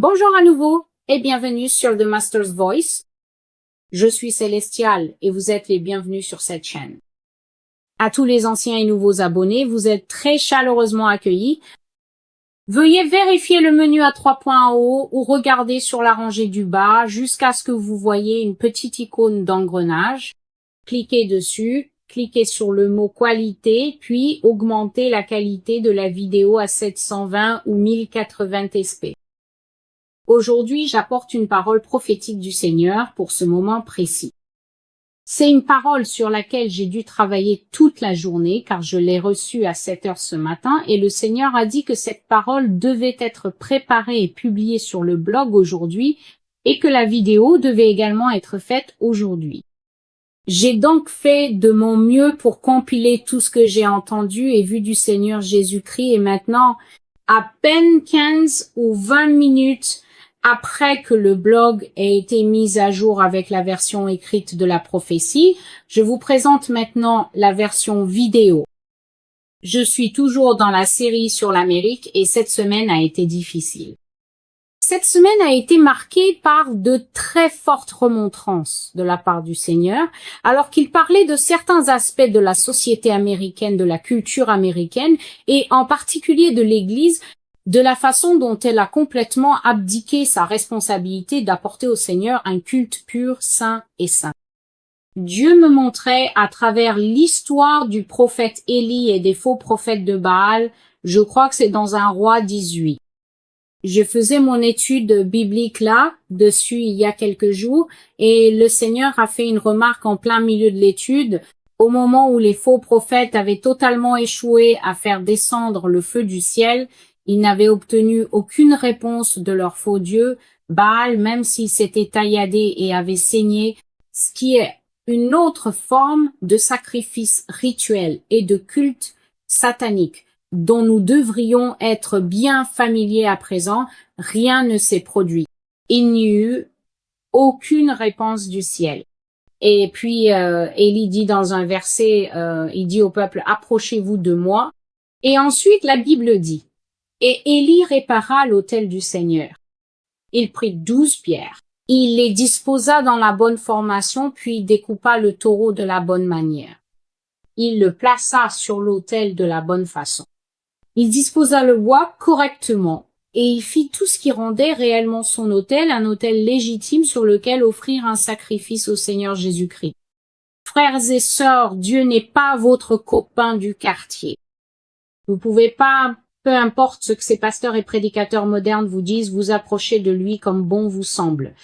Bonjour à nouveau et bienvenue sur The Master's Voice. Je suis Célestial et vous êtes les bienvenus sur cette chaîne. À tous les anciens et nouveaux abonnés, vous êtes très chaleureusement accueillis. Veuillez vérifier le menu à 3 points en haut ou regarder sur la rangée du bas jusqu'à ce que vous voyez une petite icône d'engrenage. Cliquez dessus, cliquez sur le mot qualité, puis augmentez la qualité de la vidéo à 720 ou 1080 sp. Aujourd'hui, j'apporte une parole prophétique du Seigneur pour ce moment précis. C'est une parole sur laquelle j'ai dû travailler toute la journée car je l'ai reçue à 7 heures ce matin et le Seigneur a dit que cette parole devait être préparée et publiée sur le blog aujourd'hui et que la vidéo devait également être faite aujourd'hui. J'ai donc fait de mon mieux pour compiler tout ce que j'ai entendu et vu du Seigneur Jésus-Christ et maintenant, à peine 15 ou 20 minutes après que le blog ait été mis à jour avec la version écrite de la prophétie, je vous présente maintenant la version vidéo. Je suis toujours dans la série sur l'Amérique et cette semaine a été difficile. Cette semaine a été marquée par de très fortes remontrances de la part du Seigneur, alors qu'il parlait de certains aspects de la société américaine, de la culture américaine et en particulier de l'Église, de la façon dont elle a complètement abdiqué sa responsabilité d'apporter au Seigneur un culte pur, saint et saint. Dieu me montrait à travers l'histoire du prophète Élie et des faux prophètes de Baal, je crois que c'est dans un roi 18. Je faisais mon étude biblique là, dessus il y a quelques jours, et le Seigneur a fait une remarque en plein milieu de l'étude, au moment où les faux prophètes avaient totalement échoué à faire descendre le feu du ciel. Ils n'avaient obtenu aucune réponse de leur faux dieu, Baal, même s'il s'était tailladé et avait saigné, ce qui est une autre forme de sacrifice rituel et de culte satanique, dont nous devrions être bien familiers à présent. Rien ne s'est produit. Il n'y eut aucune réponse du ciel. Et puis, Élie dit dans un verset, il dit au peuple, « Approchez-vous de moi ». Et ensuite, la Bible dit, et Élie répara l'autel du Seigneur. Il prit 12 pierres. Il les disposa dans la bonne formation, puis découpa le taureau de la bonne manière. Il le plaça sur l'autel de la bonne façon. Il disposa le bois correctement, et il fit tout ce qui rendait réellement son autel un autel légitime sur lequel offrir un sacrifice au Seigneur Jésus-Christ. Frères et sœurs, Dieu n'est pas votre copain du quartier. Vous pouvez pas, peu importe ce que ces pasteurs et prédicateurs modernes vous disent, vous approcher de lui comme bon vous semble.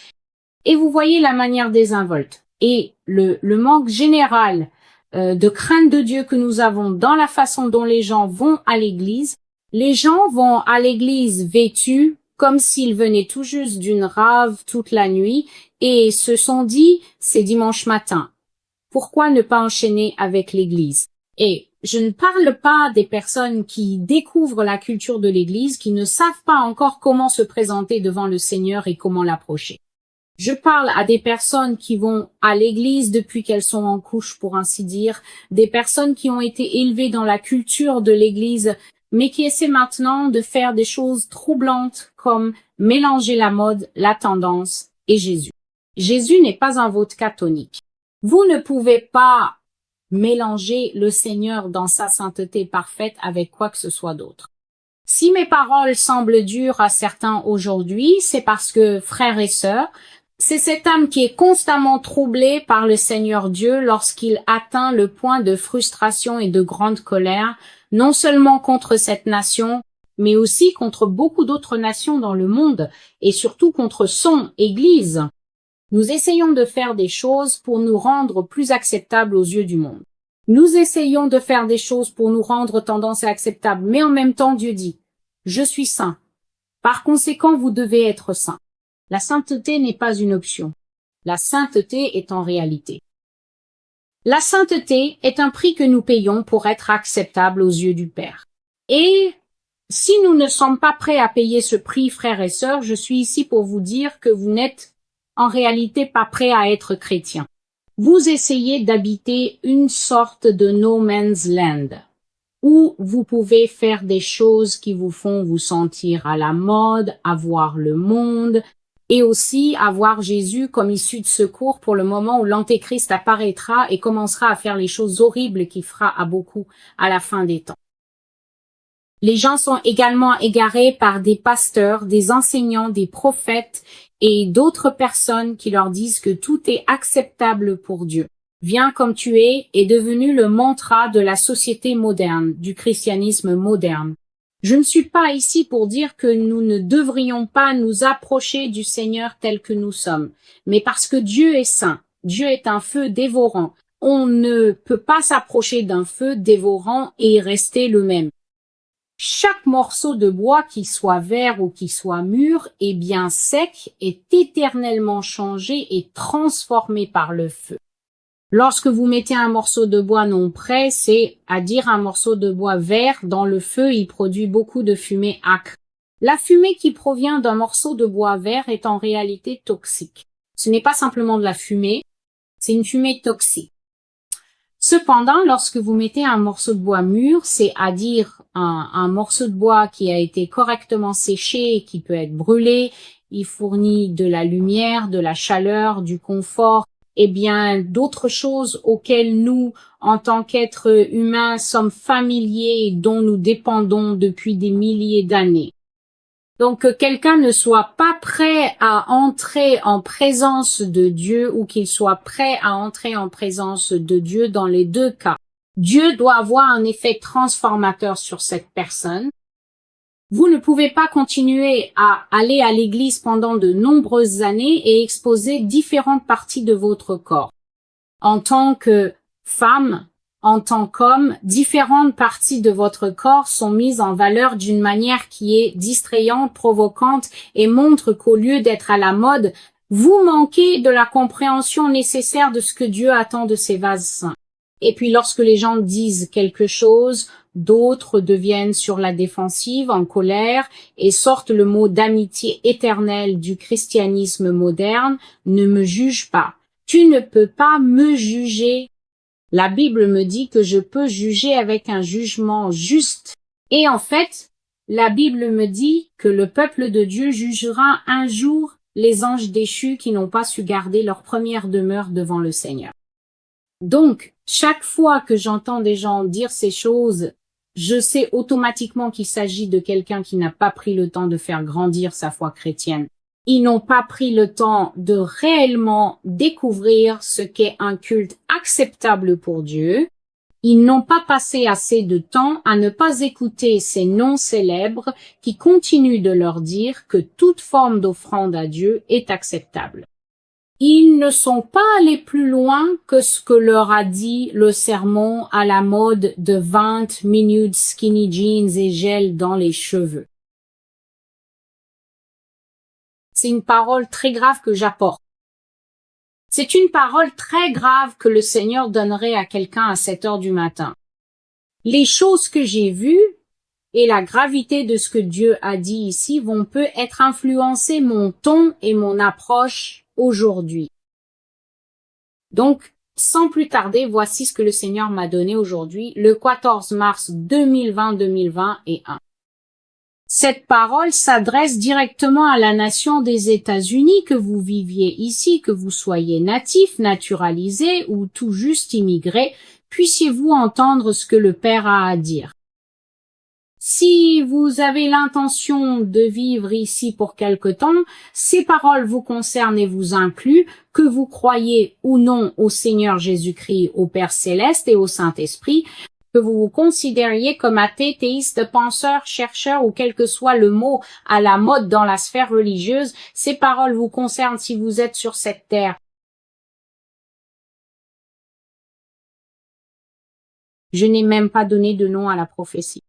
Et vous voyez la manière désinvolte et le manque général de crainte de Dieu que nous avons dans la façon dont les gens vont à l'église. Les gens vont à l'église vêtus comme s'ils venaient tout juste d'une rave toute la nuit et se sont dit, c'est dimanche matin. Pourquoi ne pas enchaîner avec l'église? Et je ne parle pas des personnes qui découvrent la culture de l'église, qui ne savent pas encore comment se présenter devant le Seigneur et comment l'approcher. Je parle à des personnes qui vont à l'église depuis qu'elles sont en couche, pour ainsi dire, des personnes qui ont été élevées dans la culture de l'église, mais qui essaient maintenant de faire des choses troublantes comme mélanger la mode, la tendance et Jésus. Jésus n'est pas un vodka tonique. Vous ne pouvez pas mélanger le Seigneur dans sa sainteté parfaite avec quoi que ce soit d'autre. Si mes paroles semblent dures à certains aujourd'hui, c'est parce que, frères et sœurs, c'est cette âme qui est constamment troublée par le Seigneur Dieu lorsqu'il atteint le point de frustration et de grande colère, non seulement contre cette nation, mais aussi contre beaucoup d'autres nations dans le monde, et surtout contre son Église. Nous essayons de faire des choses pour nous rendre plus acceptables aux yeux du monde. Nous essayons de faire des choses pour nous rendre tendance et acceptables, mais en même temps Dieu dit, « Je suis saint. Par conséquent, vous devez être saint. » La sainteté n'est pas une option. La sainteté est en réalité. La sainteté est un prix que nous payons pour être acceptables aux yeux du Père. Et si nous ne sommes pas prêts à payer ce prix, frères et sœurs, je suis ici pour vous dire que vous n'êtes en réalité pas prêts à être chrétiens. Vous essayez d'habiter une sorte de no man's land, ou vous pouvez faire des choses qui vous font vous sentir à la mode, avoir le monde, et aussi avoir Jésus comme issue de secours pour le moment où l'Antéchrist apparaîtra et commencera à faire les choses horribles qu'il fera à beaucoup à la fin des temps. Les gens sont également égarés par des pasteurs, des enseignants, des prophètes et d'autres personnes qui leur disent que tout est acceptable pour Dieu. Viens comme tu es est devenu le mantra de la société moderne, du christianisme moderne. Je ne suis pas ici pour dire que nous ne devrions pas nous approcher du Seigneur tel que nous sommes, mais parce que Dieu est saint, Dieu est un feu dévorant. On ne peut pas s'approcher d'un feu dévorant et rester le même. Chaque morceau de bois, qui soit vert ou qui soit mûr, est bien sec, est éternellement changé et transformé par le feu. Lorsque vous mettez un morceau de bois non prêt, c'est à dire un morceau de bois vert dans le feu, il produit beaucoup de fumée âcre. La fumée qui provient d'un morceau de bois vert est en réalité toxique. Ce n'est pas simplement de la fumée, c'est une fumée toxique. Cependant, lorsque vous mettez un morceau de bois mûr, c'est à dire un morceau de bois qui a été correctement séché et qui peut être brûlé, il fournit de la lumière, de la chaleur, du confort, et bien d'autres choses auxquelles nous, en tant qu'êtres humains, sommes familiers et dont nous dépendons depuis des milliers d'années. Donc que quelqu'un ne soit pas prêt à entrer en présence de Dieu ou qu'il soit prêt à entrer en présence de Dieu dans les deux cas. Dieu doit avoir un effet transformateur sur cette personne. Vous ne pouvez pas continuer à aller à l'église pendant de nombreuses années et exposer différentes parties de votre corps. En tant que femme, en tant qu'homme, différentes parties de votre corps sont mises en valeur d'une manière qui est distrayante, provocante et montre qu'au lieu d'être à la mode, vous manquez de la compréhension nécessaire de ce que Dieu attend de ses vases saints. Et puis lorsque les gens disent quelque chose, d'autres deviennent sur la défensive, en colère, et sortent le mot d'amitié éternelle du christianisme moderne, ne me juge pas. Tu ne peux pas me juger. La Bible me dit que je peux juger avec un jugement juste. Et en fait, la Bible me dit que le peuple de Dieu jugera un jour les anges déchus qui n'ont pas su garder leur première demeure devant le Seigneur. Donc, chaque fois que j'entends des gens dire ces choses, je sais automatiquement qu'il s'agit de quelqu'un qui n'a pas pris le temps de faire grandir sa foi chrétienne. Ils n'ont pas pris le temps de réellement découvrir ce qu'est un culte acceptable pour Dieu. Ils n'ont pas passé assez de temps à ne pas écouter ces noms célèbres qui continuent de leur dire que toute forme d'offrande à Dieu est acceptable. Ils ne sont pas allés plus loin que ce que leur a dit le sermon à la mode de 20 minutes skinny jeans et gel dans les cheveux. C'est une parole très grave que j'apporte. C'est une parole très grave que le Seigneur donnerait à quelqu'un à 7 heures du matin. Les choses que j'ai vues et la gravité de ce que Dieu a dit ici vont peut-être influencer mon ton et mon approche aujourd'hui. Donc, sans plus tarder, voici ce que le Seigneur m'a donné aujourd'hui, le 14 mars 2021. Cette parole s'adresse directement à la nation des États-Unis, que vous viviez ici, que vous soyez natif, naturalisé ou tout juste immigré, puissiez-vous entendre ce que le Père a à dire. Si vous avez l'intention de vivre ici pour quelque temps, ces paroles vous concernent et vous incluent, que vous croyez ou non au Seigneur Jésus-Christ, au Père Céleste et au Saint-Esprit, que vous vous considériez comme athée, théiste, penseur, chercheur ou quel que soit le mot à la mode dans la sphère religieuse, ces paroles vous concernent si vous êtes sur cette terre. Je n'ai même pas donné de nom à la prophétie.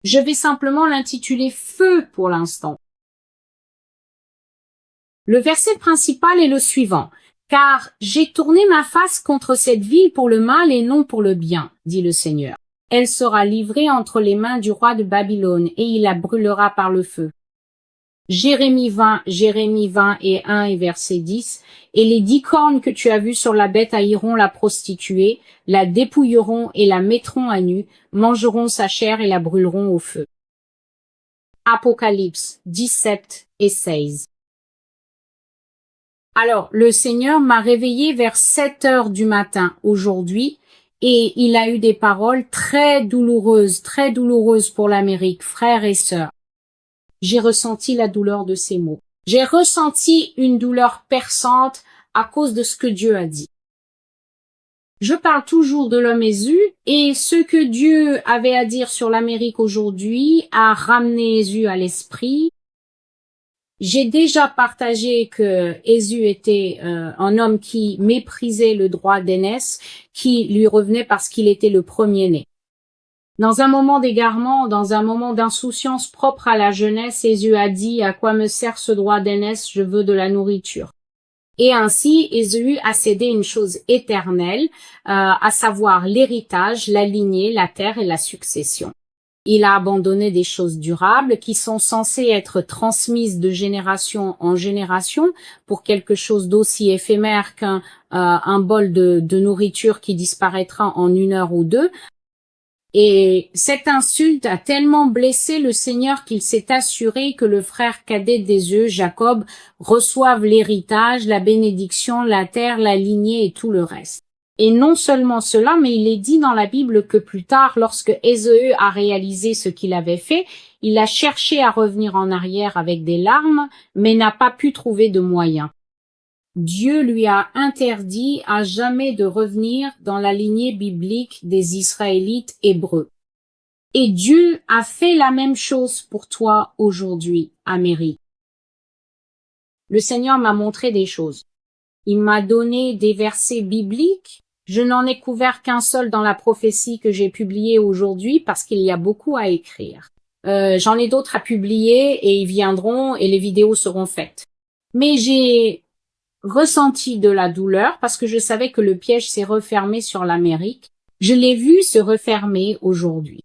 Je vais simplement l'intituler Feu pour l'instant. Le verset principal est le suivant. Car j'ai tourné ma face contre cette ville pour le mal et non pour le bien, dit le Seigneur. Elle sera livrée entre les mains du roi de Babylone et il la brûlera par le feu. Jérémie 20 et 1 et verset 10. Et les 10 cornes que tu as vues sur la bête haïront la prostituée, la dépouilleront et la mettront à nu, mangeront sa chair et la brûleront au feu. Apocalypse 17 et 16. Alors, le Seigneur m'a réveillé vers 7 heures du matin aujourd'hui et il a eu des paroles très douloureuses pour l'Amérique, frères et sœurs. J'ai ressenti la douleur de ces mots. J'ai ressenti une douleur perçante à cause de ce que Dieu a dit. Je parle toujours de l'homme Ésu et ce que Dieu avait à dire sur l'Amérique aujourd'hui a ramené Ésu à l'esprit. J'ai déjà partagé que Ésu était un homme qui méprisait le droit d'aînesse, qui lui revenait parce qu'il était le premier-né. Dans un moment d'égarement, dans un moment d'insouciance propre à la jeunesse, Ésu a dit « À quoi me sert ce droit d'aînesse? Je veux de la nourriture. » Et ainsi, Ésu a cédé une chose éternelle, à savoir l'héritage, la lignée, la terre et la succession. Il a abandonné des choses durables qui sont censées être transmises de génération en génération pour quelque chose d'aussi éphémère qu'un bol de nourriture qui disparaîtra en 1 heure ou 2. Et cette insulte a tellement blessé le Seigneur qu'il s'est assuré que le frère cadet d'Ésaü, Jacob, reçoive l'héritage, la bénédiction, la terre, la lignée et tout le reste. Et non seulement cela, mais il est dit dans la Bible que plus tard, lorsque Ésaü a réalisé ce qu'il avait fait, il a cherché à revenir en arrière avec des larmes, mais n'a pas pu trouver de moyen. Dieu lui a interdit à jamais de revenir dans la lignée biblique des Israélites hébreux. Et Dieu a fait la même chose pour toi aujourd'hui, Amérique. Le Seigneur m'a montré des choses. Il m'a donné des versets bibliques. Je n'en ai couvert qu'un seul dans la prophétie que j'ai publiée aujourd'hui parce qu'il y a beaucoup à écrire. J'en ai d'autres à publier et ils viendront et les vidéos seront faites. Mais j'ai ressenti de la douleur parce que je savais que le piège s'est refermé sur l'Amérique. Je l'ai vu se refermer aujourd'hui.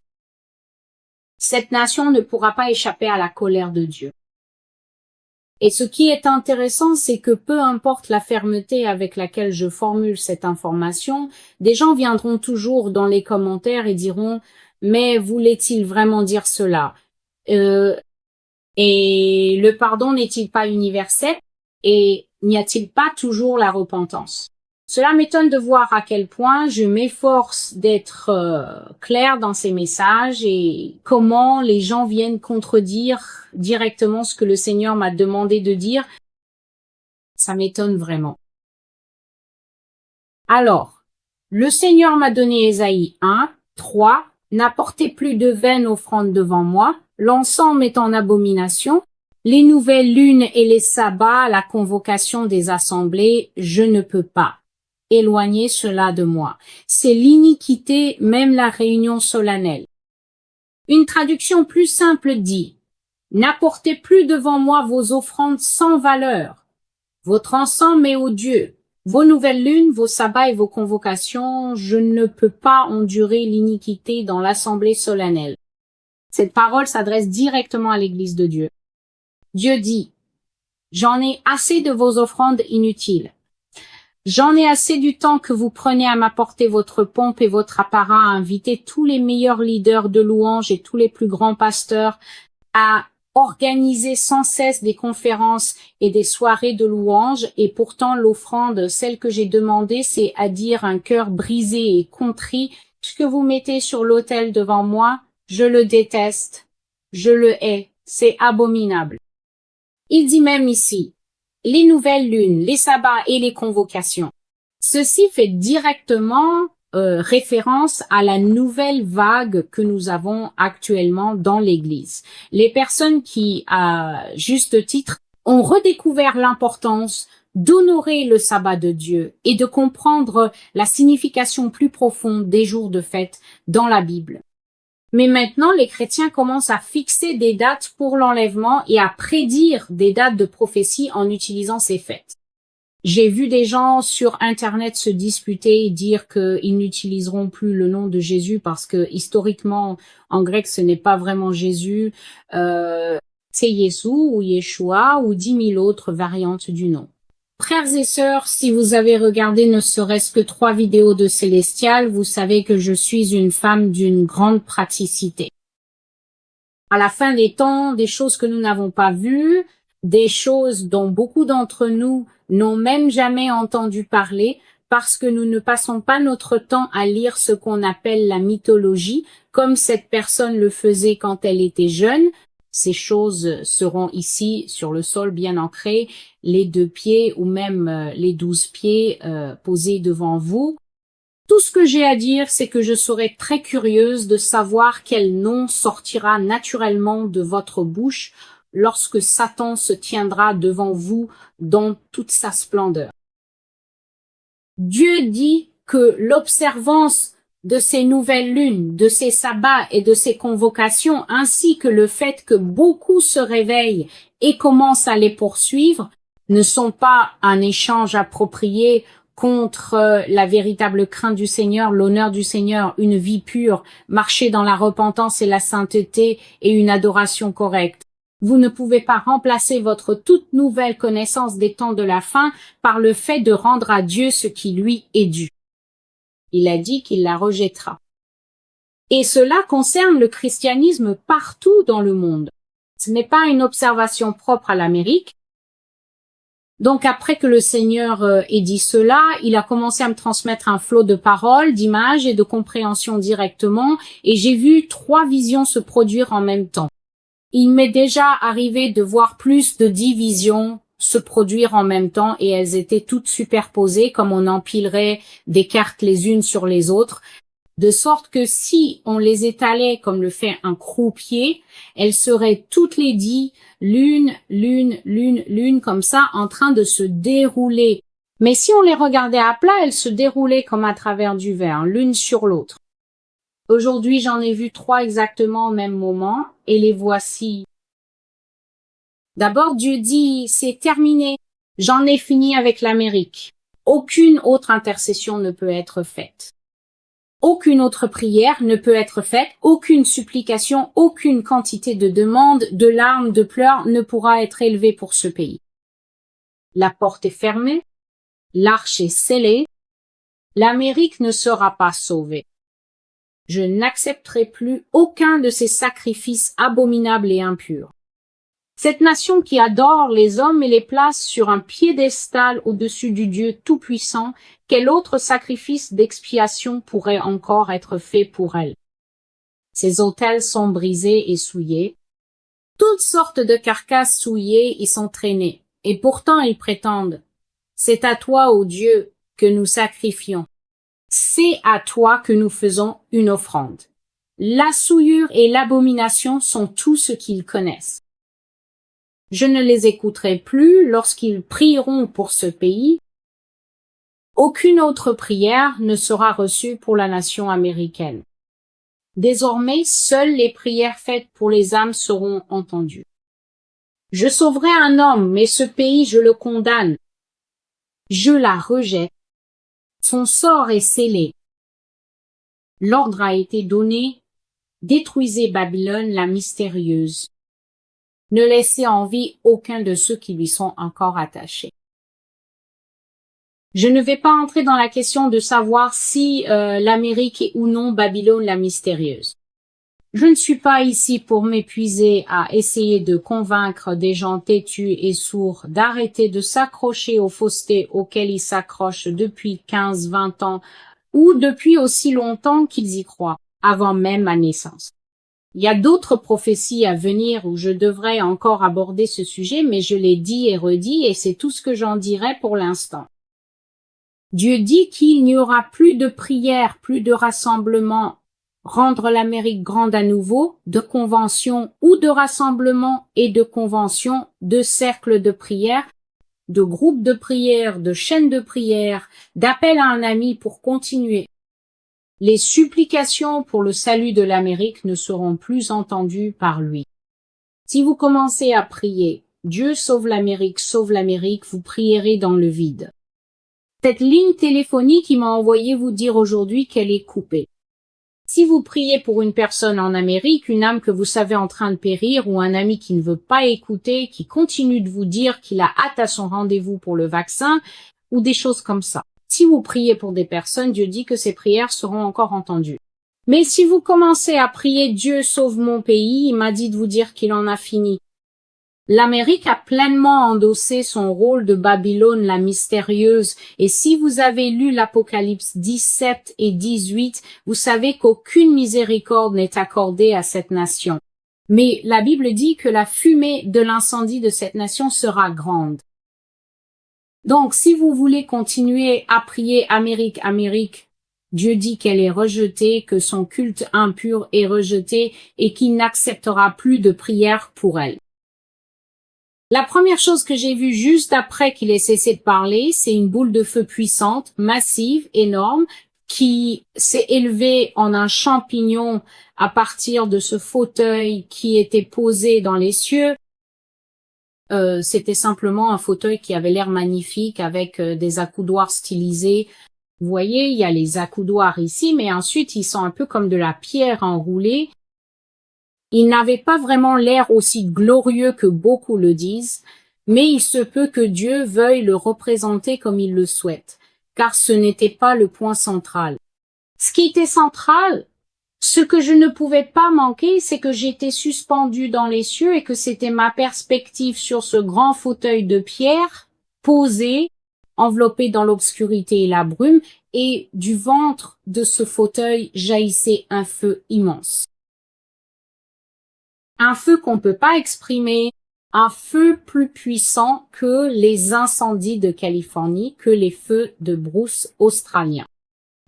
Cette nation ne pourra pas échapper à la colère de Dieu. Et ce qui est intéressant, c'est que peu importe la fermeté avec laquelle je formule cette information, des gens viendront toujours dans les commentaires et diront « Mais voulait-il vraiment dire cela Et le pardon n'est-il pas universel ? Et n'y a-t-il pas toujours la repentance ?» Cela m'étonne de voir à quel point je m'efforce d'être clair dans ces messages et comment les gens viennent contredire directement ce que le Seigneur m'a demandé de dire. Ça m'étonne vraiment. Alors, le Seigneur m'a donné Ésaïe 1, 3, « N'apportez plus de vaine offrande devant moi, l'encens m'est en abomination. Les nouvelles lunes et les sabbats, la convocation des assemblées, je ne peux pas. Éloignez cela de moi. C'est l'iniquité, même la réunion solennelle. » Une traduction plus simple dit « N'apportez plus devant moi vos offrandes sans valeur. Votre encens m'est odieux. Vos nouvelles lunes, vos sabbats et vos convocations, je ne peux pas endurer l'iniquité dans l'assemblée solennelle. » Cette parole s'adresse directement à l'Église de Dieu. Dieu dit, « J'en ai assez de vos offrandes inutiles. J'en ai assez du temps que vous prenez à m'apporter votre pompe et votre apparat, à inviter tous les meilleurs leaders de louanges et tous les plus grands pasteurs, à organiser sans cesse des conférences et des soirées de louanges, et pourtant l'offrande, celle que j'ai demandée, c'est à dire un cœur brisé et contrit, ce que vous mettez sur l'autel devant moi, je le déteste, je le hais, c'est abominable. » Il dit même ici, les nouvelles lunes, les sabbats et les convocations. Ceci fait directement référence à la nouvelle vague que nous avons actuellement dans l'Église. Les personnes qui, à juste titre, ont redécouvert l'importance d'honorer le sabbat de Dieu et de comprendre la signification plus profonde des jours de fête dans la Bible. Mais maintenant, les chrétiens commencent à fixer des dates pour l'enlèvement et à prédire des dates de prophétie en utilisant ces fêtes. J'ai vu des gens sur Internet se disputer et dire qu'ils n'utiliseront plus le nom de Jésus parce que historiquement, en grec, ce n'est pas vraiment Jésus. c'est Yesu ou Yeshua ou 10 000 autres variantes du nom. Frères et sœurs, si vous avez regardé ne serait-ce que 3 vidéos de Célestial, vous savez que je suis une femme d'une grande praticité. À la fin des temps, des choses que nous n'avons pas vues, des choses dont beaucoup d'entre nous n'ont même jamais entendu parler, parce que nous ne passons pas notre temps à lire ce qu'on appelle la mythologie, comme cette personne le faisait quand elle était jeune. Ces choses seront ici, sur le sol, bien ancrées, les 2 pieds ou même les 12 pieds posés devant vous. Tout ce que j'ai à dire, c'est que je serai très curieuse de savoir quel nom sortira naturellement de votre bouche lorsque Satan se tiendra devant vous dans toute sa splendeur. Dieu dit que l'observance de ces nouvelles lunes, de ces sabbats et de ces convocations, ainsi que le fait que beaucoup se réveillent et commencent à les poursuivre, ne sont pas un échange approprié contre la véritable crainte du Seigneur, l'honneur du Seigneur, une vie pure, marcher dans la repentance et la sainteté et une adoration correcte. Vous ne pouvez pas remplacer votre toute nouvelle connaissance des temps de la fin par le fait de rendre à Dieu ce qui lui est dû. Il a dit qu'il la rejettera. Et cela concerne le christianisme partout dans le monde. Ce n'est pas une observation propre à l'Amérique. Donc après que le Seigneur ait dit cela, il a commencé à me transmettre un flot de paroles, d'images et de compréhension directement, et j'ai vu 3 visions se produire en même temps. Il m'est déjà arrivé de voir plus de 10 visions se produire en même temps et elles étaient toutes superposées comme on empilerait des cartes les unes sur les autres, de sorte que si on les étalait comme le fait un croupier, elles seraient toutes les 10 l'une comme ça en train de se dérouler. Mais si on les regardait à plat, elles se déroulaient comme à travers du verre, l'une sur l'autre. Aujourd'hui, j'en ai vu 3 exactement au même moment et les voici. D'abord, Dieu dit, c'est terminé, j'en ai fini avec l'Amérique. Aucune autre intercession ne peut être faite. Aucune autre prière ne peut être faite, aucune supplication, aucune quantité de demandes, de larmes, de pleurs ne pourra être élevée pour ce pays. La porte est fermée, l'arche est scellée, l'Amérique ne sera pas sauvée. Je n'accepterai plus aucun de ces sacrifices abominables et impurs. Cette nation qui adore les hommes et les place sur un piédestal au-dessus du Dieu Tout-Puissant, quel autre sacrifice d'expiation pourrait encore être fait pour elle? Ces autels sont brisés et souillés. Toutes sortes de carcasses souillées y sont traînées. Et pourtant ils prétendent, c'est à toi, ô Dieu, que nous sacrifions. C'est à toi que nous faisons une offrande. La souillure et l'abomination sont tout ce qu'ils connaissent. Je ne les écouterai plus lorsqu'ils prieront pour ce pays. Aucune autre prière ne sera reçue pour la nation américaine. Désormais, seules les prières faites pour les âmes seront entendues. Je sauverai un homme, mais ce pays, je le condamne. Je la rejette. Son sort est scellé. L'ordre a été donné. Détruisez Babylone la mystérieuse. Ne laissez en vie aucun de ceux qui lui sont encore attachés. Je ne vais pas entrer dans la question de savoir si l'Amérique est ou non Babylone la mystérieuse. Je ne suis pas ici pour m'épuiser à essayer de convaincre des gens têtus et sourds d'arrêter de s'accrocher aux faussetés auxquelles ils s'accrochent depuis 15-20 ans ou depuis aussi longtemps qu'ils y croient, avant même ma naissance. Il y a d'autres prophéties à venir où je devrais encore aborder ce sujet, mais je l'ai dit et redit et c'est tout ce que j'en dirai pour l'instant. Dieu dit qu'il n'y aura plus de prières, plus de rassemblements, rendre l'Amérique grande à nouveau, de conventions ou de rassemblements et de conventions, de cercles de prière, de groupes de prière, de chaînes de prière, d'appels à un ami pour continuer. Les supplications pour le salut de l'Amérique ne seront plus entendues par lui. Si vous commencez à prier « Dieu sauve l'Amérique, vous prierez dans le vide. Cette ligne téléphonique qui m'a envoyé vous dire aujourd'hui qu'elle est coupée. Si vous priez pour une personne en Amérique, une âme que vous savez en train de périr ou un ami qui ne veut pas écouter, qui continue de vous dire qu'il a hâte à son rendez-vous pour le vaccin ou des choses comme ça. Si vous priez pour des personnes, Dieu dit que ces prières seront encore entendues. Mais si vous commencez à prier Dieu sauve mon pays, il m'a dit de vous dire qu'il en a fini. L'Amérique a pleinement endossé son rôle de Babylone la mystérieuse, et si vous avez lu l'Apocalypse 17 et 18, vous savez qu'aucune miséricorde n'est accordée à cette nation. Mais la Bible dit que la fumée de l'incendie de cette nation sera grande. Donc, si vous voulez continuer à prier Amérique, Amérique, Dieu dit qu'elle est rejetée, que son culte impur est rejeté et qu'il n'acceptera plus de prière pour elle. La première chose que j'ai vue juste après qu'il ait cessé de parler, c'est une boule de feu puissante, massive, énorme, qui s'est élevée en un champignon à partir de ce fauteuil qui était posé dans les cieux. C'était simplement un fauteuil qui avait l'air magnifique avec des accoudoirs stylisés. Vous voyez, il y a les accoudoirs ici, mais ensuite ils sont un peu comme de la pierre enroulée. Il n'avait pas vraiment l'air aussi glorieux que beaucoup le disent, mais il se peut que Dieu veuille le représenter comme il le souhaite, car ce n'était pas le point central. Ce qui était central, ce que je ne pouvais pas manquer, c'est que j'étais suspendue dans les cieux et que c'était ma perspective sur ce grand fauteuil de pierre, posé, enveloppé dans l'obscurité et la brume, et du ventre de ce fauteuil jaillissait un feu immense. Un feu qu'on ne peut pas exprimer, un feu plus puissant que les incendies de Californie, que les feux de brousse australiens.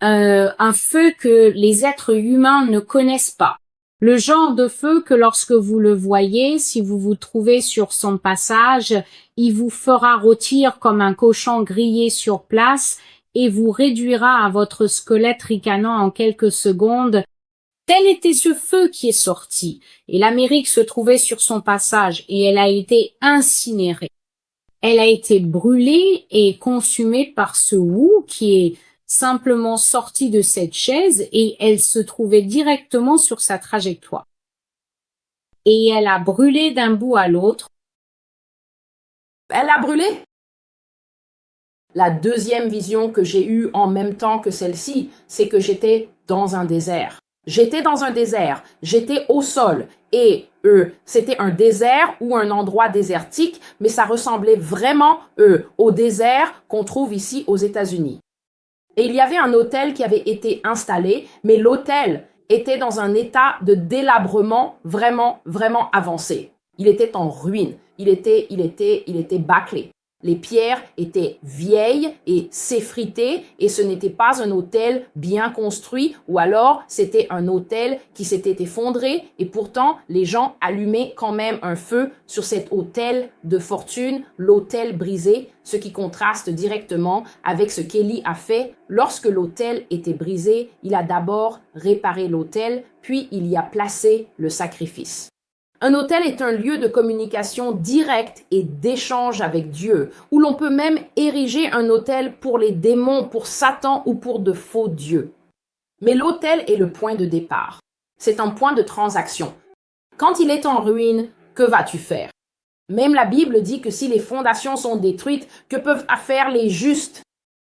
Un feu que les êtres humains ne connaissent pas. Le genre de feu que lorsque vous le voyez, si vous vous trouvez sur son passage, il vous fera rôtir comme un cochon grillé sur place et vous réduira à votre squelette ricanant en quelques secondes. Tel était ce feu qui est sorti, et l'Amérique se trouvait sur son passage, et elle a été incinérée. Elle a été brûlée et consumée par ce Wu qui est simplement sorti de cette chaise, et elle se trouvait directement sur sa trajectoire. Et elle a brûlé d'un bout à l'autre. Elle a brûlé? La deuxième vision que j'ai eue en même temps que celle-ci, c'est que j'étais dans un désert. J'étais dans un désert, j'étais au sol et c'était un désert ou un endroit désertique, mais ça ressemblait vraiment au désert qu'on trouve ici aux États-Unis. Et il y avait un hôtel qui avait été installé, mais l'hôtel était dans un état de délabrement vraiment, vraiment avancé. Il était en ruine, il était bâclé. Les pierres étaient vieilles et s'effritaient et ce n'était pas un hôtel bien construit ou alors c'était un hôtel qui s'était effondré et pourtant les gens allumaient quand même un feu sur cet hôtel de fortune, l'hôtel brisé, ce qui contraste directement avec ce qu'Élie a fait. Lorsque l'hôtel était brisé, il a d'abord réparé l'hôtel puis il y a placé le sacrifice. Un autel est un lieu de communication directe et d'échange avec Dieu, où l'on peut même ériger un autel pour les démons, pour Satan ou pour de faux dieux. Mais l'autel est le point de départ. C'est un point de transaction. Quand il est en ruine, que vas-tu faire? Même la Bible dit que si les fondations sont détruites, que peuvent faire les justes?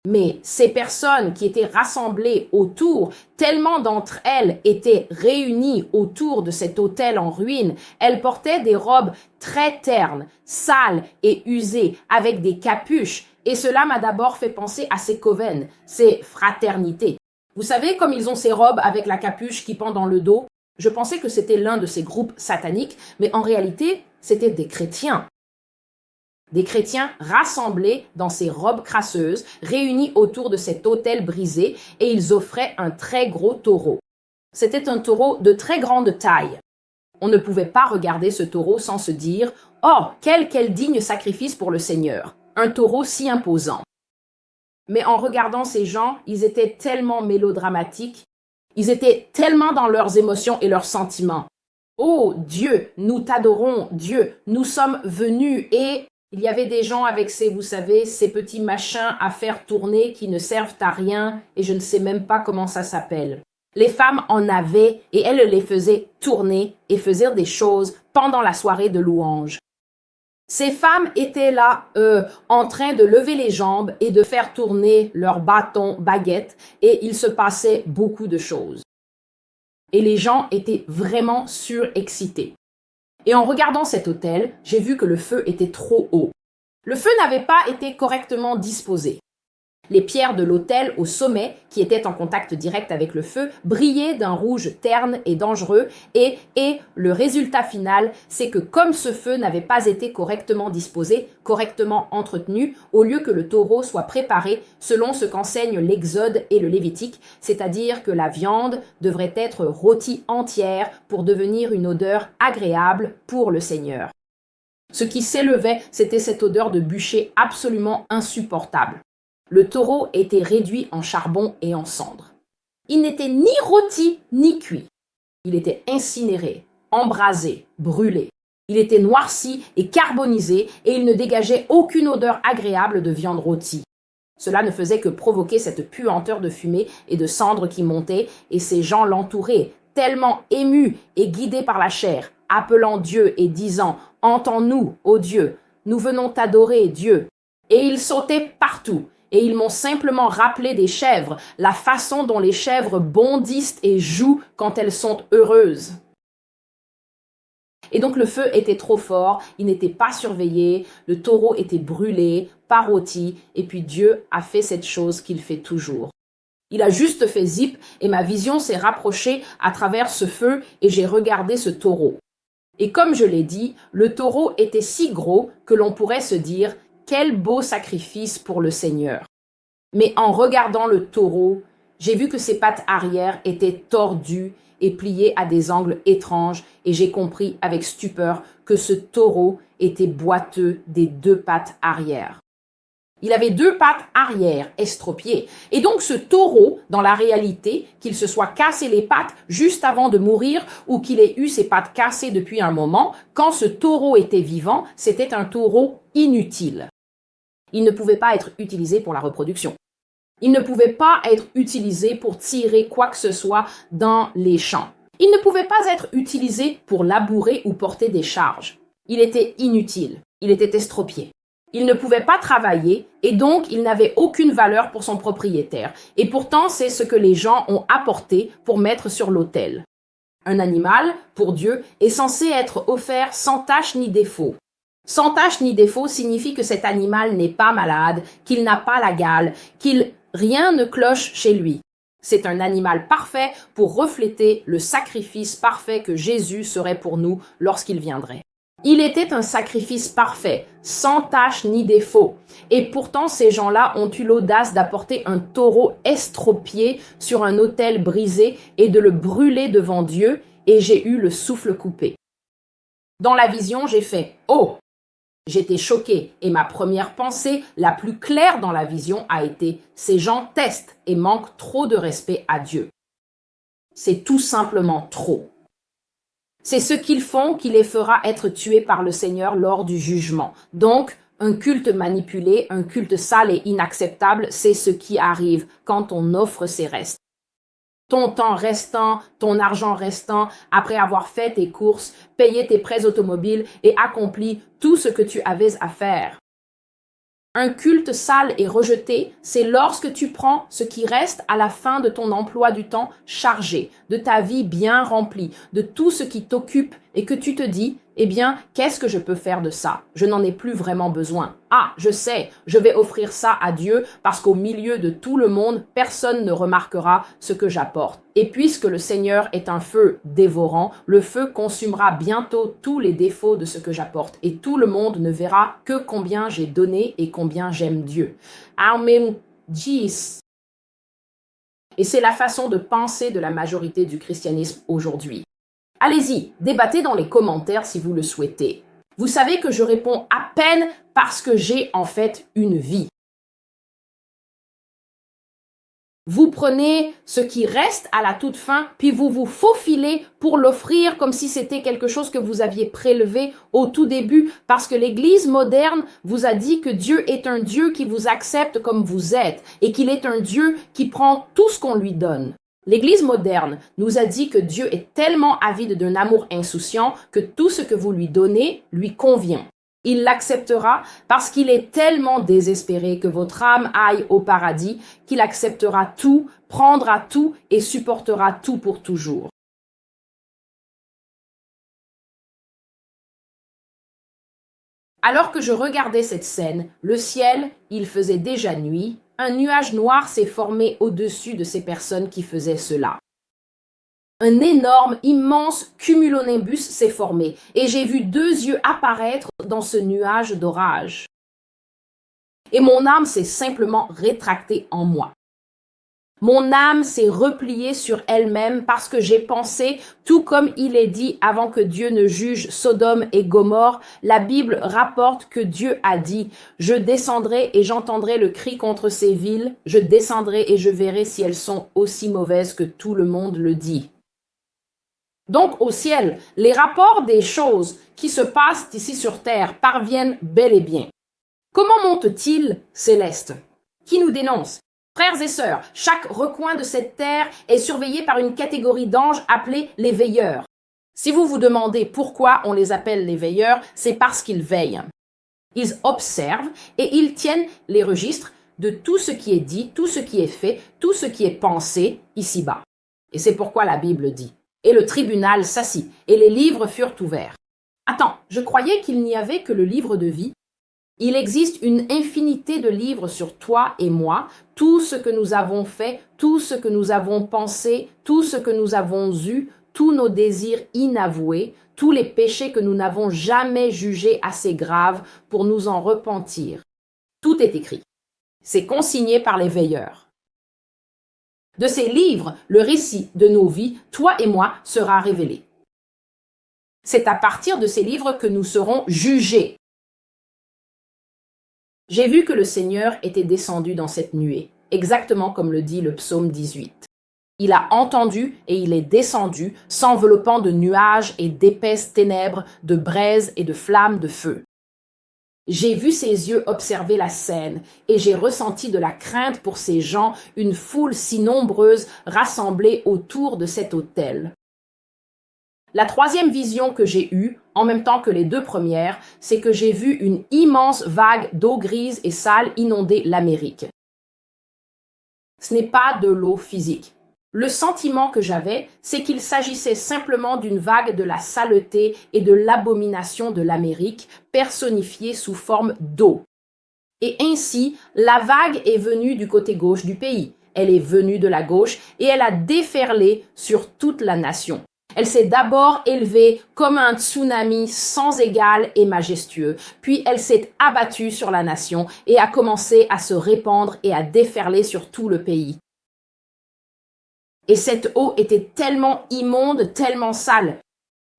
Mais ces personnes qui étaient rassemblées autour, tellement d'entre elles étaient réunies autour de cet autel en ruine, elles portaient des robes très ternes, sales et usées, avec des capuches. Et cela m'a d'abord fait penser à ces coven, ces fraternités. Vous savez, comme ils ont ces robes avec la capuche qui pend dans le dos, je pensais que c'était l'un de ces groupes sataniques, mais en réalité, c'était des chrétiens. Des chrétiens rassemblés dans ces robes crasseuses, réunis autour de cet autel brisé, et ils offraient un très gros taureau. C'était un taureau de très grande taille. On ne pouvait pas regarder ce taureau sans se dire « Oh, quel digne sacrifice pour le Seigneur! Un taureau si imposant !» Mais en regardant ces gens, ils étaient tellement mélodramatiques, ils étaient tellement dans leurs émotions et leurs sentiments. « Oh Dieu, nous t'adorons, Dieu, nous sommes venus et… » Il y avait des gens avec ces petits machins à faire tourner qui ne servent à rien et je ne sais même pas comment ça s'appelle. Les femmes en avaient et elles les faisaient tourner et faisaient des choses pendant la soirée de louange. Ces femmes étaient là, en train de lever les jambes et de faire tourner leurs bâtons, baguettes, et il se passait beaucoup de choses. Et les gens étaient vraiment surexcités. Et en regardant cet autel, j'ai vu que le feu était trop haut. Le feu n'avait pas été correctement disposé. Les pierres de l'autel au sommet, qui étaient en contact direct avec le feu, brillaient d'un rouge terne et dangereux et le résultat final, c'est que comme ce feu n'avait pas été correctement disposé, correctement entretenu, au lieu que le taureau soit préparé selon ce qu'enseignent l'Exode et le Lévitique, c'est-à-dire que la viande devrait être rôtie entière pour devenir une odeur agréable pour le Seigneur. Ce qui s'élevait, c'était cette odeur de bûcher absolument insupportable. Le taureau était réduit en charbon et en cendres. Il n'était ni rôti ni cuit. Il était incinéré, embrasé, brûlé. Il était noirci et carbonisé et il ne dégageait aucune odeur agréable de viande rôtie. Cela ne faisait que provoquer cette puanteur de fumée et de cendres qui montaient et ces gens l'entouraient, tellement émus et guidés par la chair, appelant Dieu et disant « Entends-nous, ô Dieu, nous venons t'adorer, Dieu ». Et ils sautaient partout. Et ils m'ont simplement rappelé des chèvres, la façon dont les chèvres bondissent et jouent quand elles sont heureuses. Et donc le feu était trop fort, il n'était pas surveillé, le taureau était brûlé, pas rôti, et puis Dieu a fait cette chose qu'il fait toujours. Il a juste fait zip et ma vision s'est rapprochée à travers ce feu et j'ai regardé ce taureau. Et comme je l'ai dit, le taureau était si gros que l'on pourrait se dire quel beau sacrifice pour le Seigneur. Mais en regardant le taureau, j'ai vu que ses pattes arrière étaient tordues et pliées à des angles étranges et j'ai compris avec stupeur que ce taureau était boiteux des 2 pattes arrière. Il avait 2 pattes arrière estropiées. Et donc ce taureau, dans la réalité, qu'il se soit cassé les pattes juste avant de mourir ou qu'il ait eu ses pattes cassées depuis un moment, quand ce taureau était vivant, c'était un taureau inutile. Il ne pouvait pas être utilisé pour la reproduction. Il ne pouvait pas être utilisé pour tirer quoi que ce soit dans les champs. Il ne pouvait pas être utilisé pour labourer ou porter des charges. Il était inutile. Il était estropié. Il ne pouvait pas travailler et donc il n'avait aucune valeur pour son propriétaire. Et pourtant, c'est ce que les gens ont apporté pour mettre sur l'autel. Un animal, pour Dieu, est censé être offert sans tache ni défaut. Sans tache ni défaut signifie que cet animal n'est pas malade, qu'il n'a pas la gale, rien ne cloche chez lui. C'est un animal parfait pour refléter le sacrifice parfait que Jésus serait pour nous lorsqu'il viendrait. Il était un sacrifice parfait, sans tache ni défaut. Et pourtant, ces gens-là ont eu l'audace d'apporter un taureau estropié sur un autel brisé et de le brûler devant Dieu, et j'ai eu le souffle coupé. Dans la vision, j'ai fait « Oh !» J'étais choquée et ma première pensée, la plus claire dans la vision, a été « Ces gens testent et manquent trop de respect à Dieu. » C'est tout simplement trop. C'est ce qu'ils font qui les fera être tués par le Seigneur lors du jugement. Donc, un culte manipulé, un culte sale et inacceptable, c'est ce qui arrive quand on offre ses restes. Ton temps restant, ton argent restant, après avoir fait tes courses, payé tes prêts automobiles et accompli tout ce que tu avais à faire. Un culte sale et rejeté, c'est lorsque tu prends ce qui reste à la fin de ton emploi du temps chargé, de ta vie bien remplie, de tout ce qui t'occupe et que tu te dis, eh bien, qu'est-ce que je peux faire de ça? Je n'en ai plus vraiment besoin. Ah, je sais, je vais offrir ça à Dieu parce qu'au milieu de tout le monde, personne ne remarquera ce que j'apporte. Et puisque le Seigneur est un feu dévorant, le feu consumera bientôt tous les défauts de ce que j'apporte et tout le monde ne verra que combien j'ai donné et combien j'aime Dieu. Amen. Jeez. Et c'est la façon de penser de la majorité du christianisme aujourd'hui. Allez-y, débattez dans les commentaires si vous le souhaitez. Vous savez que je réponds à peine parce que j'ai en fait une vie. Vous prenez ce qui reste à la toute fin, puis vous vous faufilez pour l'offrir comme si c'était quelque chose que vous aviez prélevé au tout début, parce que l'Église moderne vous a dit que Dieu est un Dieu qui vous accepte comme vous êtes et qu'il est un Dieu qui prend tout ce qu'on lui donne. L'Église moderne nous a dit que Dieu est tellement avide d'un amour insouciant que tout ce que vous lui donnez lui convient. Il l'acceptera parce qu'il est tellement désespéré que votre âme aille au paradis qu'il acceptera tout, prendra tout et supportera tout pour toujours. Alors que je regardais cette scène, le ciel, il faisait déjà nuit, un nuage noir s'est formé au-dessus de ces personnes qui faisaient cela. Un énorme, immense cumulonimbus s'est formé et j'ai vu 2 yeux apparaître dans ce nuage d'orage. Et mon âme s'est simplement rétractée en moi. Mon âme s'est repliée sur elle-même parce que j'ai pensé, tout comme il est dit avant que Dieu ne juge Sodome et Gomorrhe, la Bible rapporte que Dieu a dit « Je descendrai et j'entendrai le cri contre ces villes, je descendrai et je verrai si elles sont aussi mauvaises que tout le monde le dit. » Donc au ciel, les rapports des choses qui se passent ici sur terre parviennent bel et bien. Comment montent-ils célestes? Qui nous dénonce? Frères et sœurs, chaque recoin de cette terre est surveillé par une catégorie d'anges appelés les veilleurs. Si vous vous demandez pourquoi on les appelle les veilleurs, c'est parce qu'ils veillent. Ils observent et ils tiennent les registres de tout ce qui est dit, tout ce qui est fait, tout ce qui est pensé ici-bas. Et c'est pourquoi la Bible dit « Et le tribunal s'assit, et les livres furent ouverts. » Attends, je croyais qu'il n'y avait que le livre de vie. Il existe une infinité de livres sur toi et moi, tout ce que nous avons fait, tout ce que nous avons pensé, tout ce que nous avons eu, tous nos désirs inavoués, tous les péchés que nous n'avons jamais jugés assez graves pour nous en repentir. Tout est écrit. C'est consigné par les veilleurs. De ces livres, le récit de nos vies, toi et moi, sera révélé. C'est à partir de ces livres que nous serons jugés. J'ai vu que le Seigneur était descendu dans cette nuée, exactement comme le dit le psaume 18. Il a entendu et il est descendu, s'enveloppant de nuages et d'épaisses ténèbres, de braises et de flammes de feu. J'ai vu ses yeux observer la scène et j'ai ressenti de la crainte pour ces gens, une foule si nombreuse rassemblée autour de cet autel. La troisième vision que j'ai eue, en même temps que les 2 premières, c'est que j'ai vu une immense vague d'eau grise et sale inonder l'Amérique. Ce n'est pas de l'eau physique. Le sentiment que j'avais, c'est qu'il s'agissait simplement d'une vague de la saleté et de l'abomination de l'Amérique, personnifiée sous forme d'eau. Et ainsi, la vague est venue du côté gauche du pays. Elle est venue de la gauche et elle a déferlé sur toute la nation. Elle s'est d'abord élevée comme un tsunami sans égal et majestueux, puis elle s'est abattue sur la nation et a commencé à se répandre et à déferler sur tout le pays. Et cette eau était tellement immonde, tellement sale.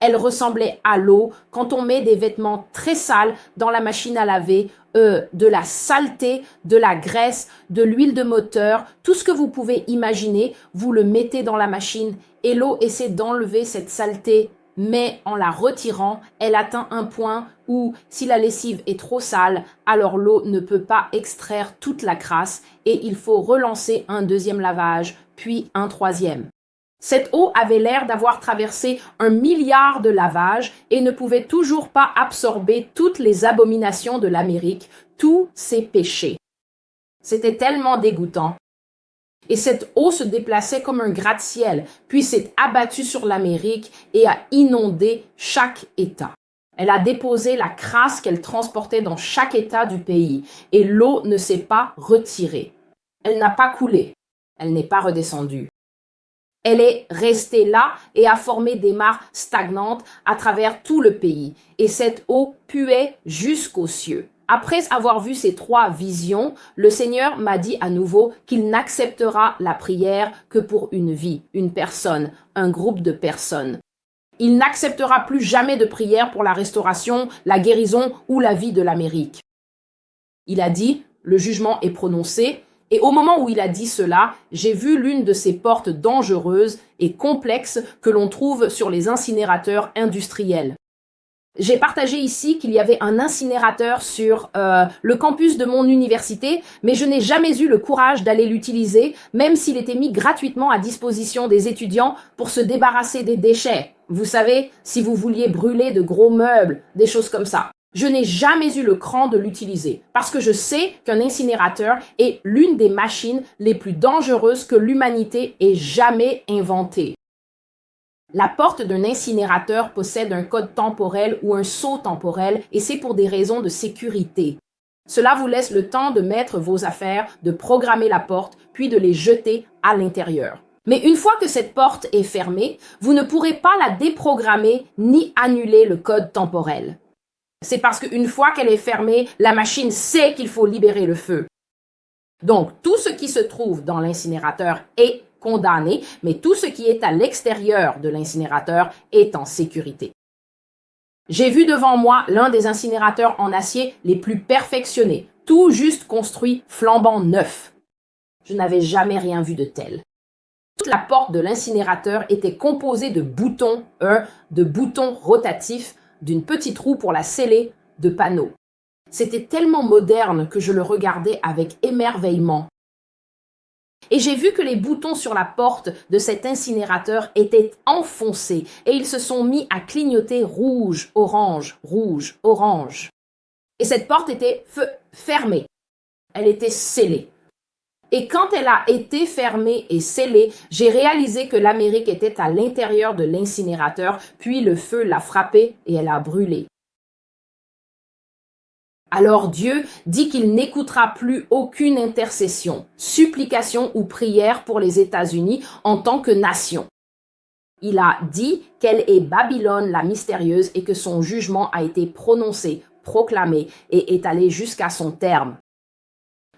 Elle ressemblait à l'eau quand on met des vêtements très sales dans la machine à laver, de la saleté, de la graisse, de l'huile de moteur, tout ce que vous pouvez imaginer, vous le mettez dans la machine et l'eau essaie d'enlever cette saleté, mais en la retirant, elle atteint un point où si la lessive est trop sale, alors l'eau ne peut pas extraire toute la crasse et il faut relancer un 2e lavage, puis un 3e. Cette eau avait l'air d'avoir traversé 1 milliard de lavages et ne pouvait toujours pas absorber toutes les abominations de l'Amérique, tous ses péchés. C'était tellement dégoûtant. Et cette eau se déplaçait comme un gratte-ciel, puis s'est abattue sur l'Amérique et a inondé chaque État. Elle a déposé la crasse qu'elle transportait dans chaque État du pays et l'eau ne s'est pas retirée. Elle n'a pas coulé. Elle n'est pas redescendue. Elle est restée là et a formé des mares stagnantes à travers tout le pays. Et cette eau puait jusqu'aux cieux. Après avoir vu ces 3 visions, le Seigneur m'a dit à nouveau qu'il n'acceptera la prière que pour une vie, une personne, un groupe de personnes. Il n'acceptera plus jamais de prière pour la restauration, la guérison ou la vie de l'Amérique. Il a dit, le jugement est prononcé. Et au moment où il a dit cela, j'ai vu l'une de ces portes dangereuses et complexes que l'on trouve sur les incinérateurs industriels. J'ai partagé ici qu'il y avait un incinérateur sur le campus de mon université, mais je n'ai jamais eu le courage d'aller l'utiliser, même s'il était mis gratuitement à disposition des étudiants pour se débarrasser des déchets. Vous savez, si vous vouliez brûler de gros meubles, des choses comme ça. Je n'ai jamais eu le cran de l'utiliser parce que je sais qu'un incinérateur est l'une des machines les plus dangereuses que l'humanité ait jamais inventées. La porte d'un incinérateur possède un code temporel ou un sceau temporel et c'est pour des raisons de sécurité. Cela vous laisse le temps de mettre vos affaires, de programmer la porte, puis de les jeter à l'intérieur. Mais une fois que cette porte est fermée, vous ne pourrez pas la déprogrammer ni annuler le code temporel. C'est parce qu'une fois qu'elle est fermée, la machine sait qu'il faut libérer le feu. Donc, tout ce qui se trouve dans l'incinérateur est condamné, mais tout ce qui est à l'extérieur de l'incinérateur est en sécurité. J'ai vu devant moi l'un des incinérateurs en acier les plus perfectionnés, tout juste construit flambant neuf. Je n'avais jamais rien vu de tel. Toute la porte de l'incinérateur était composée de boutons, de boutons rotatifs, d'une petite roue pour la sceller, de panneaux. C'était tellement moderne que je le regardais avec émerveillement. Et j'ai vu que les boutons sur la porte de cet incinérateur étaient enfoncés et ils se sont mis à clignoter rouge, orange, rouge, orange. Et cette porte était fermée. Elle était scellée. Et quand elle a été fermée et scellée, j'ai réalisé que l'Amérique était à l'intérieur de l'incinérateur, puis le feu l'a frappée et elle a brûlé. Alors Dieu dit qu'il n'écoutera plus aucune intercession, supplication ou prière pour les États-Unis en tant que nation. Il a dit qu'elle est Babylone la mystérieuse et que son jugement a été prononcé, proclamé et est allé jusqu'à son terme.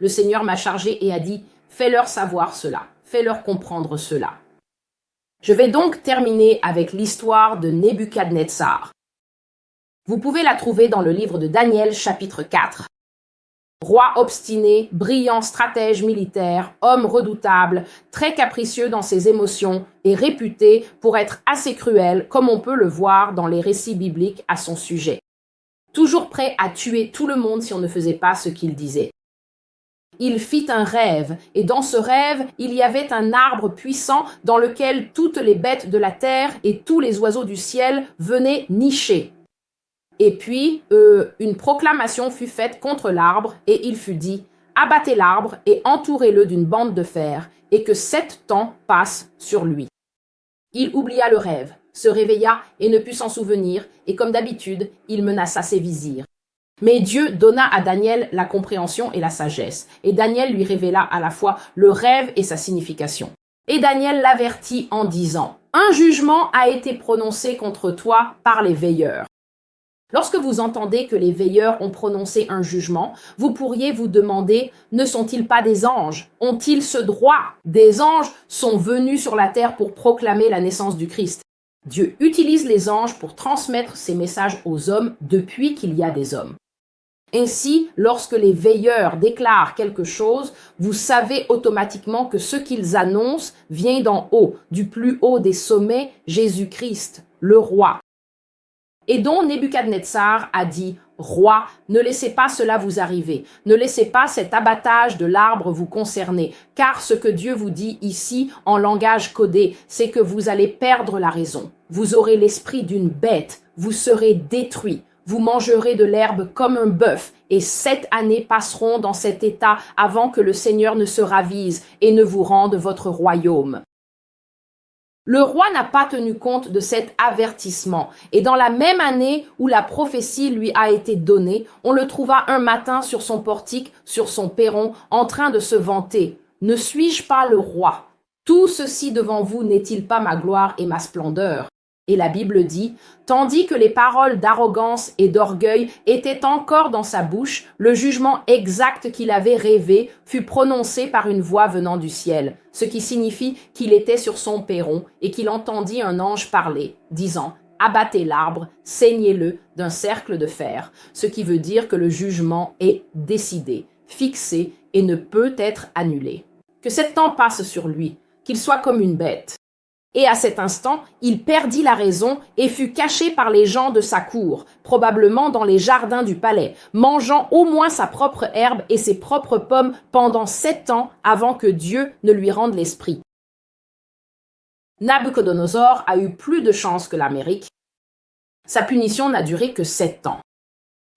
Le Seigneur m'a chargé et a dit « Fais-leur savoir cela, fais-leur comprendre cela ». Je vais donc terminer avec l'histoire de Nebuchadnezzar. Vous pouvez la trouver dans le livre de Daniel, chapitre 4. Roi obstiné, brillant stratège militaire, homme redoutable, très capricieux dans ses émotions et réputé pour être assez cruel, comme on peut le voir dans les récits bibliques à son sujet. Toujours prêt à tuer tout le monde si on ne faisait pas ce qu'il disait. Il fit un rêve, et dans ce rêve, il y avait un arbre puissant dans lequel toutes les bêtes de la terre et tous les oiseaux du ciel venaient nicher. Et puis, une proclamation fut faite contre l'arbre, et il fut dit, « Abattez l'arbre et entourez-le d'une bande de fer, et que 7 temps passent sur lui. » Il oublia le rêve, se réveilla et ne put s'en souvenir, et comme d'habitude, il menaça ses vizirs. Mais Dieu donna à Daniel la compréhension et la sagesse, et Daniel lui révéla à la fois le rêve et sa signification. Et Daniel l'avertit en disant, « Un jugement a été prononcé contre toi par les veilleurs. » Lorsque vous entendez que les veilleurs ont prononcé un jugement, vous pourriez vous demander, ne sont-ils pas des anges? Ont-ils ce droit? Des anges sont venus sur la terre pour proclamer la naissance du Christ. Dieu utilise les anges pour transmettre ses messages aux hommes depuis qu'il y a des hommes. Ainsi, lorsque les veilleurs déclarent quelque chose, vous savez automatiquement que ce qu'ils annoncent vient d'en haut, du plus haut des sommets, Jésus-Christ, le roi. Et dont Nebuchadnezzar a dit, « Roi, ne laissez pas cela vous arriver, ne laissez pas cet abattage de l'arbre vous concerner, car ce que Dieu vous dit ici, en langage codé, c'est que vous allez perdre la raison. Vous aurez l'esprit d'une bête, vous serez détruit, vous mangerez de l'herbe comme un bœuf, et 7 années passeront dans cet état avant que le Seigneur ne se ravise et ne vous rende votre royaume. » Le roi n'a pas tenu compte de cet avertissement, et dans la même année où la prophétie lui a été donnée, on le trouva un matin sur son portique, sur son perron, en train de se vanter. « Ne suis-je pas le roi? Tout ceci devant vous n'est-il pas ma gloire et ma splendeur ?» Et la Bible dit, « Tandis que les paroles d'arrogance et d'orgueil étaient encore dans sa bouche, le jugement exact qu'il avait rêvé fut prononcé par une voix venant du ciel, ce qui signifie qu'il était sur son perron et qu'il entendit un ange parler, disant, « Abattez l'arbre, saignez-le d'un cercle de fer », ce qui veut dire que le jugement est décidé, fixé et ne peut être annulé. Que 7 temps passe sur lui, qu'il soit comme une bête. Et à cet instant, il perdit la raison et fut caché par les gens de sa cour, probablement dans les jardins du palais, mangeant au moins sa propre herbe et ses propres pommes pendant 7 ans avant que Dieu ne lui rende l'esprit. Nabuchodonosor a eu plus de chance que l'Amérique. Sa punition n'a duré que 7 ans.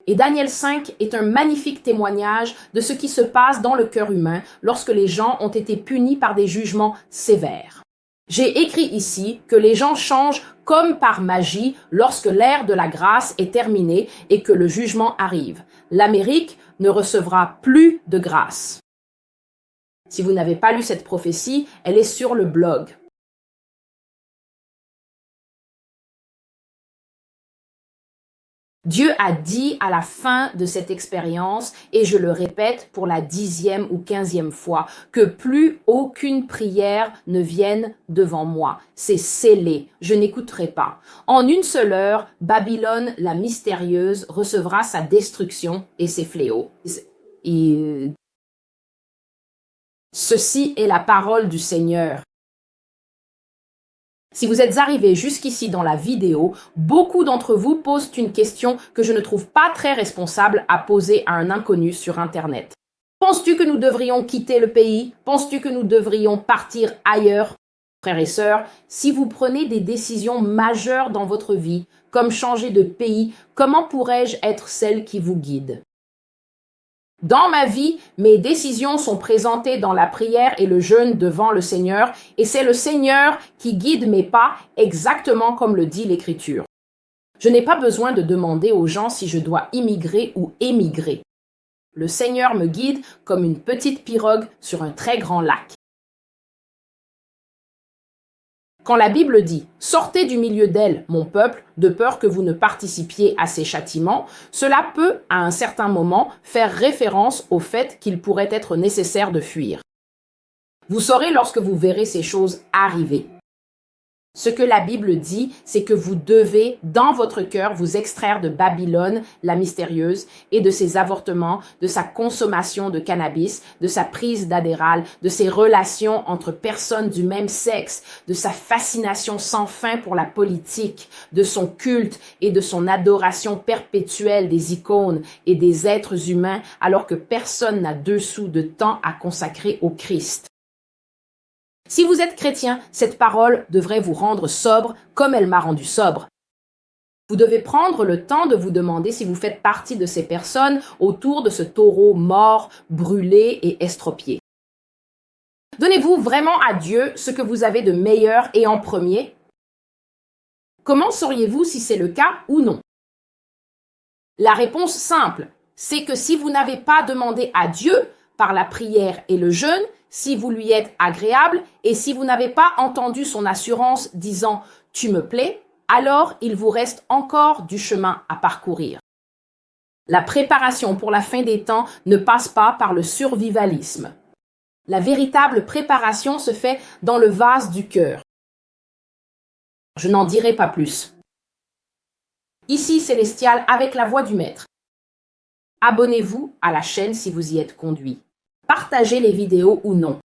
Et Daniel 5 est un magnifique témoignage de ce qui se passe dans le cœur humain lorsque les gens ont été punis par des jugements sévères. J'ai écrit ici que les gens changent comme par magie lorsque l'ère de la grâce est terminée et que le jugement arrive. L'Amérique ne recevra plus de grâce. Si vous n'avez pas lu cette prophétie, elle est sur le blog. Dieu a dit à la fin de cette expérience, et je le répète pour la 10e ou 15e fois, que plus aucune prière ne vienne devant moi. C'est scellé, je n'écouterai pas. En une seule heure, Babylone, la mystérieuse, recevra sa destruction et ses fléaux. Ceci est la parole du Seigneur. Si vous êtes arrivé jusqu'ici dans la vidéo, beaucoup d'entre vous posent une question que je ne trouve pas très responsable à poser à un inconnu sur Internet. Penses-tu que nous devrions quitter le pays? Penses-tu que nous devrions partir ailleurs? Frères et sœurs, si vous prenez des décisions majeures dans votre vie, comme changer de pays, comment pourrais-je être celle qui vous guide? Dans ma vie, mes décisions sont présentées dans la prière et le jeûne devant le Seigneur, et c'est le Seigneur qui guide mes pas exactement comme le dit l'Écriture. Je n'ai pas besoin de demander aux gens si je dois immigrer ou émigrer. Le Seigneur me guide comme une petite pirogue sur un très grand lac. Quand la Bible dit « Sortez du milieu d'elle, mon peuple, de peur que vous ne participiez à ses châtiments », cela peut, à un certain moment, faire référence au fait qu'il pourrait être nécessaire de fuir. Vous saurez lorsque vous verrez ces choses arriver. Ce que la Bible dit, c'est que vous devez, dans votre cœur, vous extraire de Babylone, la mystérieuse, et de ses avortements, de sa consommation de cannabis, de sa prise d'Adderall, de ses relations entre personnes du même sexe, de sa fascination sans fin pour la politique, de son culte et de son adoration perpétuelle des icônes et des êtres humains, alors que personne n'a 2 sous de temps à consacrer au Christ. Si vous êtes chrétien, cette parole devrait vous rendre sobre comme elle m'a rendu sobre. Vous devez prendre le temps de vous demander si vous faites partie de ces personnes autour de ce taureau mort, brûlé et estropié. Donnez-vous vraiment à Dieu ce que vous avez de meilleur et en premier? Comment sauriez-vous si c'est le cas ou non? La réponse simple, c'est que si vous n'avez pas demandé à Dieu par la prière et le jeûne, si vous lui êtes agréable et si vous n'avez pas entendu son assurance disant « tu me plais », alors il vous reste encore du chemin à parcourir. La préparation pour la fin des temps ne passe pas par le survivalisme. La véritable préparation se fait dans le vase du cœur. Je n'en dirai pas plus. Ici Célestial avec la voix du Maître. Abonnez-vous à la chaîne si vous y êtes conduit. Partagez les vidéos ou non.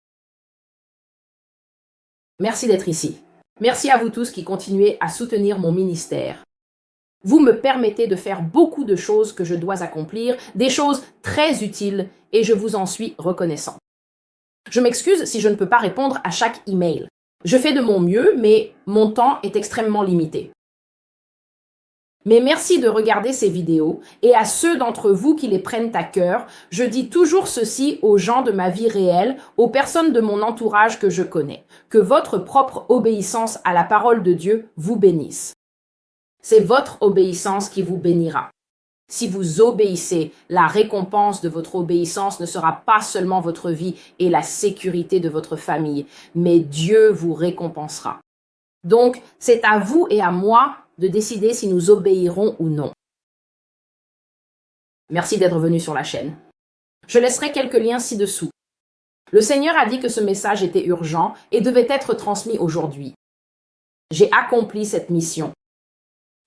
Merci d'être ici. Merci à vous tous qui continuez à soutenir mon ministère. Vous me permettez de faire beaucoup de choses que je dois accomplir, des choses très utiles, et je vous en suis reconnaissant. Je m'excuse si je ne peux pas répondre à chaque email. Je fais de mon mieux, mais mon temps est extrêmement limité. Mais merci de regarder ces vidéos et à ceux d'entre vous qui les prennent à cœur, je dis toujours ceci aux gens de ma vie réelle, aux personnes de mon entourage que je connais, que votre propre obéissance à la parole de Dieu vous bénisse. C'est votre obéissance qui vous bénira. Si vous obéissez, la récompense de votre obéissance ne sera pas seulement votre vie et la sécurité de votre famille, mais Dieu vous récompensera. Donc, c'est à vous et à moi de décider si nous obéirons ou non. Merci d'être venu sur la chaîne. Je laisserai quelques liens ci-dessous. Le Seigneur a dit que ce message était urgent et devait être transmis aujourd'hui. J'ai accompli cette mission.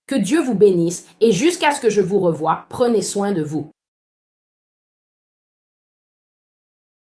Que Dieu vous bénisse et jusqu'à ce que je vous revoie, prenez soin de vous.